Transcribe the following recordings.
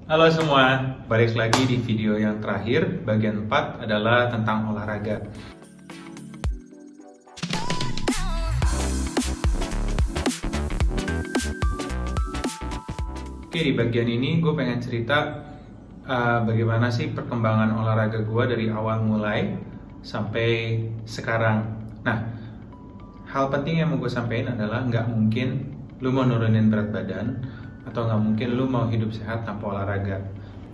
Halo semua, balik lagi di video yang terakhir. Bagian 4 adalah tentang olahraga. Oke, di bagian ini gue pengen cerita bagaimana sih perkembangan olahraga gue dari awal mulai sampai sekarang. Nah, hal penting yang mau gue sampaikan adalah nggak mungkin lu mau nurunin berat badan atau nggak mungkin lu mau hidup sehat tanpa olahraga.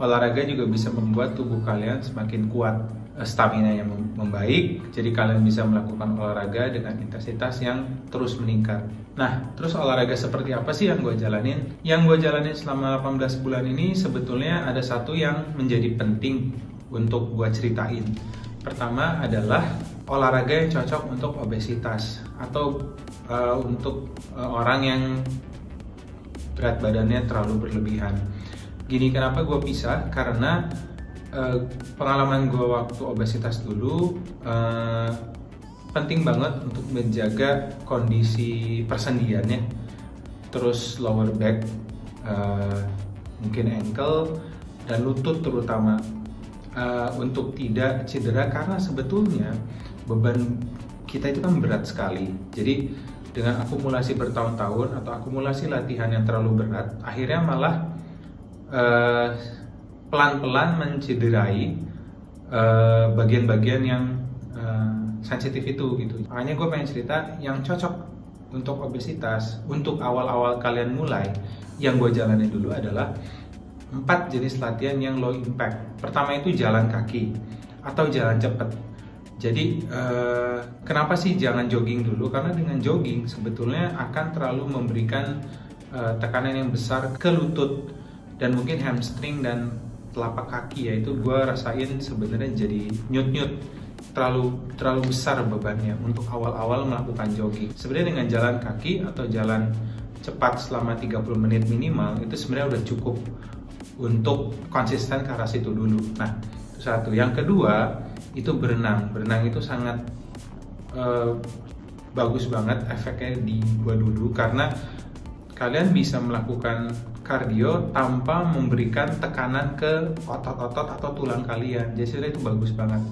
Olahraga juga bisa membuat tubuh kalian semakin kuat, stamina yang membaik, jadi kalian bisa melakukan olahraga dengan intensitas yang terus meningkat. Nah, terus olahraga seperti apa sih yang gue jalanin? Yang gue jalanin selama 18 bulan ini sebetulnya ada satu yang menjadi penting untuk gue ceritain. Pertama adalah olahraga yang cocok untuk obesitas atau untuk orang yang berat badannya terlalu berlebihan. Gini, kenapa gue pisah? Karena pengalaman gue waktu obesitas dulu penting banget untuk menjaga kondisi persendiannya, terus lower back, mungkin ankle dan lutut terutama, untuk tidak cedera, karena sebetulnya beban kita itu kan berat sekali. Jadi dengan akumulasi bertahun-tahun atau akumulasi latihan yang terlalu berat, akhirnya malah pelan-pelan mencederai bagian-bagian yang sensitif itu gitu. Makanya gue pengen cerita yang cocok untuk obesitas, untuk awal-awal kalian mulai. Yang gue jalanin dulu adalah 4 jenis latihan yang low impact. Pertama itu jalan kaki atau jalan cepat. Jadi kenapa sih jangan jogging dulu? Karena dengan jogging sebetulnya akan terlalu memberikan tekanan yang besar ke lutut dan mungkin hamstring dan telapak kaki, yaitu gue rasain sebenarnya jadi nyut-nyut, terlalu besar bebannya untuk awal-awal melakukan jogging. Sebenarnya dengan jalan kaki atau jalan cepat selama 30 menit minimal itu sebenarnya udah cukup untuk konsisten ke arah situ dulu. Nah, itu satu. Yang kedua itu berenang. Berenang itu sangat bagus banget efeknya di gua dulu, karena kalian bisa melakukan kardio tanpa memberikan tekanan ke otot-otot atau tulang kalian. Jadi itu bagus banget.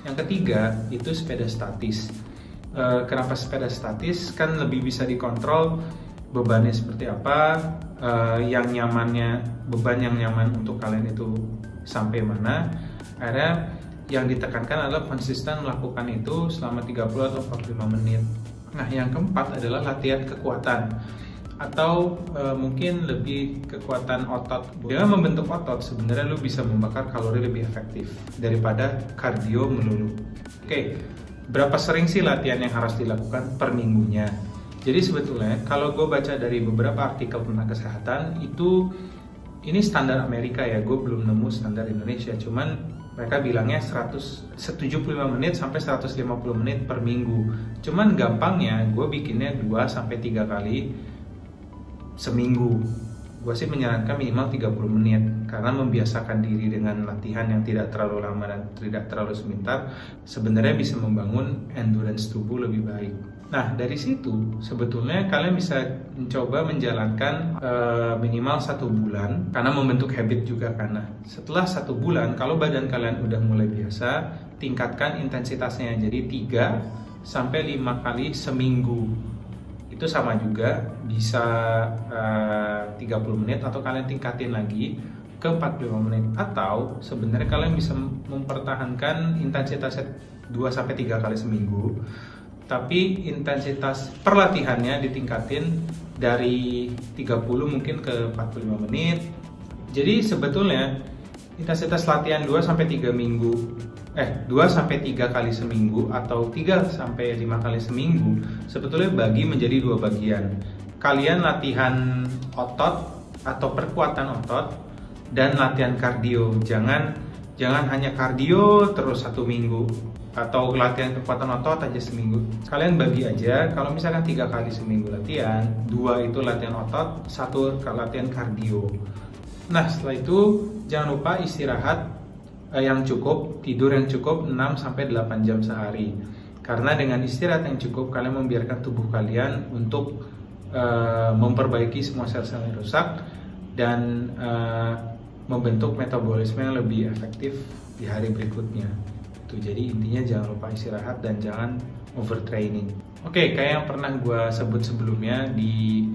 Yang ketiga itu sepeda statis. Kenapa sepeda statis? Kan lebih bisa dikontrol bebannya seperti apa, yang nyamannya, beban yang nyaman untuk kalian itu sampai mana. Akhirnya yang ditekankan adalah konsisten melakukan itu selama 30 atau 45 menit. Nah, yang keempat adalah latihan kekuatan atau mungkin lebih kekuatan otot. Dengan membentuk otot sebenarnya lu bisa membakar kalori lebih efektif daripada kardio melulu. Oke, berapa sering sih latihan yang harus dilakukan per minggunya? Jadi sebetulnya kalau gue baca dari beberapa artikel tentang kesehatan itu, ini standar Amerika ya, gue belum nemu standar Indonesia. Cuman mereka bilangnya 175 menit sampai 150 menit per minggu. Cuman gampangnya gue bikinnya 2-3 kali seminggu. Gue sih menyarankan minimal 30 menit karena membiasakan diri dengan latihan yang tidak terlalu lama dan tidak terlalu sebentar sebenarnya bisa membangun endurance tubuh lebih baik. Nah, dari situ sebetulnya kalian bisa mencoba menjalankan minimal 1 bulan, karena membentuk habit juga. Karena setelah 1 bulan, kalau badan kalian udah mulai biasa, tingkatkan intensitasnya jadi 3-5 kali seminggu. Itu sama juga bisa 30 menit atau kalian tingkatin lagi ke 45 menit, atau sebenarnya kalian bisa mempertahankan intensitasnya 2-3 kali seminggu, tapi intensitas perlatihannya ditingkatin dari 30 mungkin ke 45 menit. Jadi sebetulnya intensitas latihan 2-3 kali seminggu atau 3-5 kali seminggu sebetulnya bagi menjadi 2 bagian. Kalian latihan otot atau perkuatan otot dan latihan kardio. Jangan hanya kardio terus 1 minggu atau latihan kekuatan otot aja seminggu. Kalian bagi aja, kalau misalkan 3 kali seminggu latihan, 2 itu latihan otot, 1 latihan kardio. Nah, setelah itu jangan lupa istirahat yang cukup, tidur yang cukup 6-8 jam sehari. Karena dengan istirahat yang cukup, kalian membiarkan tubuh kalian untuk memperbaiki semua sel-sel yang rusak dan membentuk metabolisme yang lebih efektif di hari berikutnya. Tuh, jadi intinya jangan lupa istirahat dan jangan overtraining. Oke, kayak yang pernah gue sebut sebelumnya di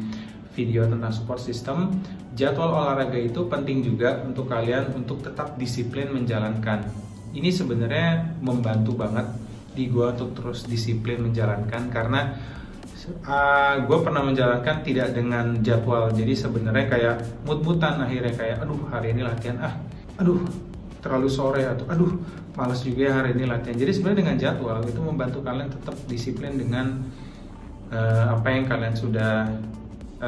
video tentang support system, jadwal olahraga itu penting juga untuk kalian untuk tetap disiplin menjalankan. Ini sebenarnya membantu banget di gue untuk terus disiplin menjalankan, karena gue pernah menjalankan tidak dengan jadwal. Jadi sebenarnya kayak mut-mutan, akhirnya kayak aduh hari ini latihan, aduh terlalu sore, atau aduh malas juga ya hari ini latihan. Jadi sebenarnya dengan jadwal itu membantu kalian tetap disiplin dengan apa yang kalian sudah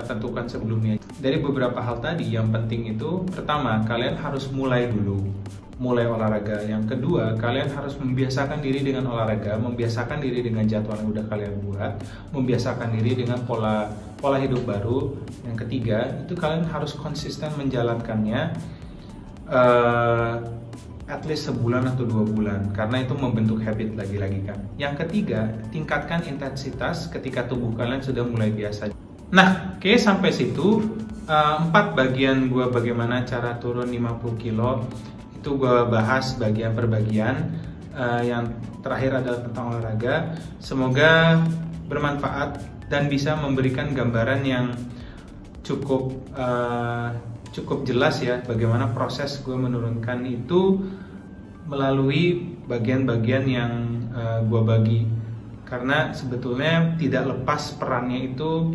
tentukan sebelumnya. Dari beberapa hal tadi yang penting itu, pertama kalian harus mulai olahraga. Yang kedua, kalian harus membiasakan diri dengan olahraga, membiasakan diri dengan jadwal yang udah kalian buat, membiasakan diri dengan pola hidup baru. Yang ketiga, itu kalian harus konsisten menjalankannya at least sebulan atau 2 bulan, karena itu membentuk habit lagi-lagi kan. Yang ketiga, tingkatkan intensitas ketika tubuh kalian sudah mulai biasa. Nah, oke, sampai situ 4 bagian gue bagaimana cara turun 50 kilo itu gue bahas bagian per bagian. Yang terakhir adalah tentang olahraga. Semoga bermanfaat dan bisa memberikan gambaran yang cukup jelas ya, bagaimana proses gue menurunkan itu melalui bagian-bagian yang gue bagi. Karena sebetulnya tidak lepas perannya itu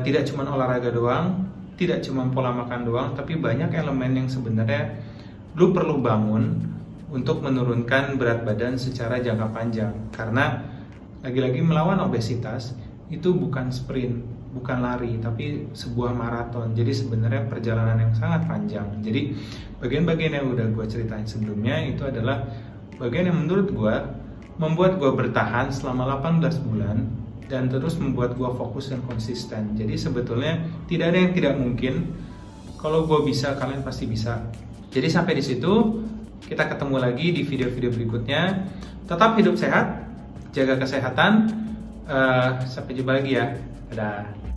tidak cuma olahraga doang, tidak cuma pola makan doang, tapi banyak elemen yang sebenarnya lu perlu bangun untuk menurunkan berat badan secara jangka panjang. Karena lagi-lagi melawan obesitas itu bukan sprint, bukan lari, tapi sebuah maraton. Jadi sebenarnya perjalanan yang sangat panjang. Jadi bagian-bagian yang udah gue ceritain sebelumnya itu adalah bagian yang menurut gue membuat gue bertahan selama 18 bulan dan terus membuat gue fokus dan konsisten. Jadi sebetulnya tidak ada yang tidak mungkin. Kalau gue bisa, kalian pasti bisa. Jadi sampai di situ, kita ketemu lagi di video-video berikutnya. Tetap hidup sehat, jaga kesehatan. Sampai jumpa lagi ya. Dadah.